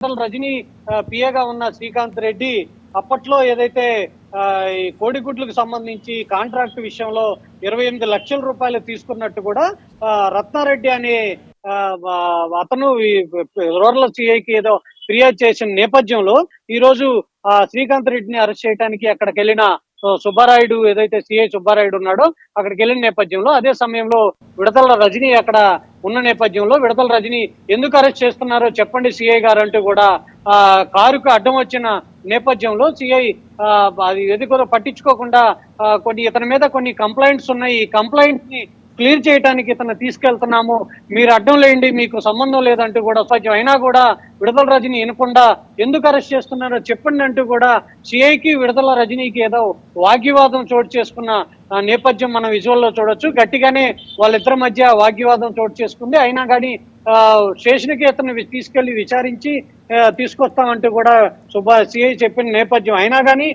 రజనీ పిఏగా ఉన్న శ్రీకాంత్ రెడ్డి అప్పట్లో ఏదైతే ఈ కోడిగుడ్లకు సంబంధించి కాంట్రాక్ట్ విషయంలో 28 లక్షల రూపాయలు తీసుకున్నట్టు కూడా రత్నారెడ్డి అనే అతను రూరల్ సిఐకి ఏదో ఫిర్యాదు చేసిన నేపథ్యంలో ఈ రోజు శ్రీకాంత్ రెడ్డిని అరెస్ట్ చేయడానికి అక్కడికి వెళ్ళిన సుబ్బారాయుడు, ఏదైతే సిఐ సుబ్బారాయుడు ఉన్నాడో అక్కడికి వెళ్ళిన నేపథ్యంలో అదే సమయంలో విడతల రజనీ అక్కడ ఉన్న నేపథ్యంలో విడతల రజనీ ఎందుకు అరెస్ట్ చేస్తున్నారో చెప్పండి సిఐ గారు అంటూ కూడా కారుకు అడ్డం వచ్చిన నేపథ్యంలో సిఐ అది ఎదుగులో పట్టించుకోకుండా ఇతని మీద కొన్ని కంప్లైంట్స్ ఉన్నాయి, ఈ కంప్లైంట్స్ ని క్లియర్ చేయడానికి ఇతను తీసుకెళ్తున్నాము, మీరు అడ్డం లేండి, మీకు సంబంధం లేదంటూ కూడా సాధ్యం అయినా కూడా విడతల రజనీ వినకుండా ఎందుకు అరెస్ట్ చేస్తున్నారో చెప్పండి అంటూ కూడా సిఐకి విడతల రజనీకి ఏదో వాగ్వివాదం చోటు చేసుకున్న నేపథ్యం మనం విజువల్ లో చూడొచ్చు. గట్టిగానే వాళ్ళిద్దరి మధ్య వాగ్వివాదం చోటు చేసుకుంది. అయినా కానీ స్టేషన్కి అతను తీసుకెళ్లి విచారించి తీసుకొస్తామంటూ కూడా సిఐ చెప్పిన నేపథ్యం. అయినా కానీ